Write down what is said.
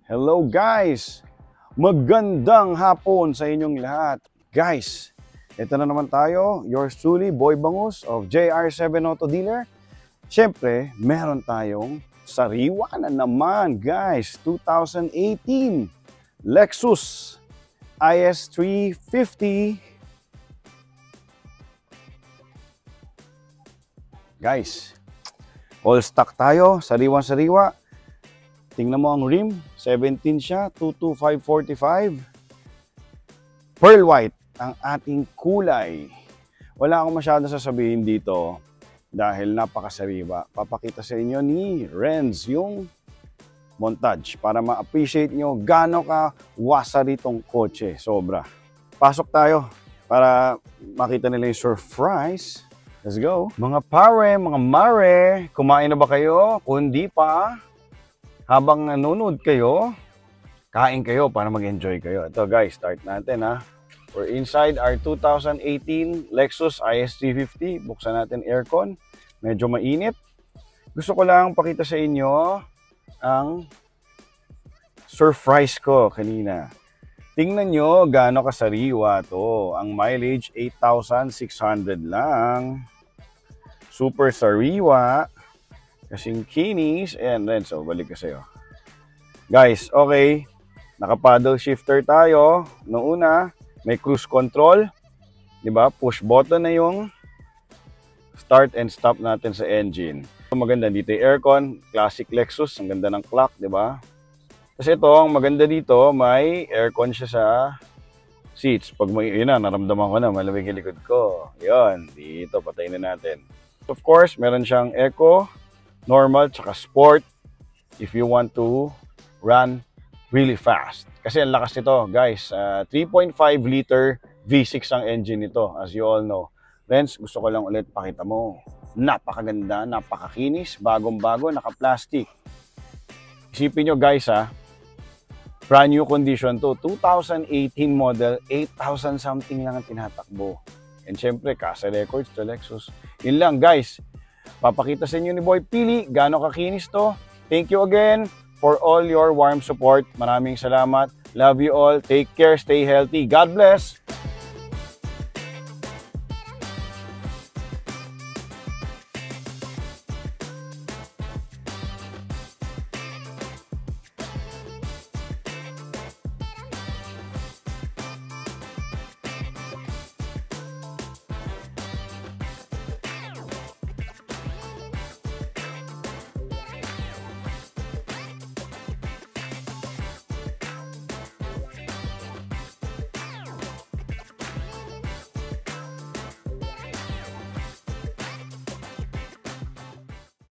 Hello guys! Magandang hapon sa inyong lahat. Guys, ito na naman tayo, yours truly, Boy Bangus of JR7 Auto Dealer. Siyempre, meron tayong sariwa na naman guys, 2018 Lexus IS350. Guys, all stock tayo, sariwa-sariwa. Tingnan mo ang rim, 17 siya, 22545. Pearl white ang ating kulay. Wala akong masyado sasabihin dito dahil napakasariwa. Papakita sa inyo ni Renz yung montage para ma-appreciate nyo gaano ka wasari tong kotse. Sobra. Pasok tayo para makita nila yung surprise. Let's go. Mga pare, mga mare, kumain na ba kayo? Kung di pa, habang nanonood kayo, kain kayo para mag-enjoy kayo. Ito guys, start natin ha. We're inside our 2018 Lexus IS350. Buksan natin aircon. Medyo mainit. Gusto ko lang pakita sa inyo ang surprise ko kanina. Tingnan nyo gaano kasariwa to. Ang mileage 8,600 lang. Super sariwa. Kasing kinis. Ayan, Renzo, balik ka sa'yo. Guys, okay. Naka-paddle shifter tayo. Noong una, may cruise control. Diba? Push button na yung start and stop natin sa engine. Maganda dito yung aircon. Classic Lexus. Ang ganda ng clock, diba? Kasi ito, ang maganda dito, may aircon siya sa seats. Pag may, yun na, naramdaman ko na, malamig yung likod ko. Yun, dito, patayin na natin. Of course, meron siyang eco, normal, tsaka sport. If you want to run really fast. Kasi ang lakas nito, guys. 3.5 liter V6 ang engine nito, as you all know. Friends, gusto ko lang ulit pakita mo. Napakaganda, napakakinis, bagong-bago, naka-plastic. Isipin nyo, guys, brand new condition to. 2018 model, 8,000 something lang ang tinatakbo. And syempre, Casa Records to Lexus. Yun lang guys. Papakita sa inyo ni Boy Pili gaano kakinis to. Thank you again for all your warm support. Maraming salamat. Love you all. Take care. Stay healthy. God bless.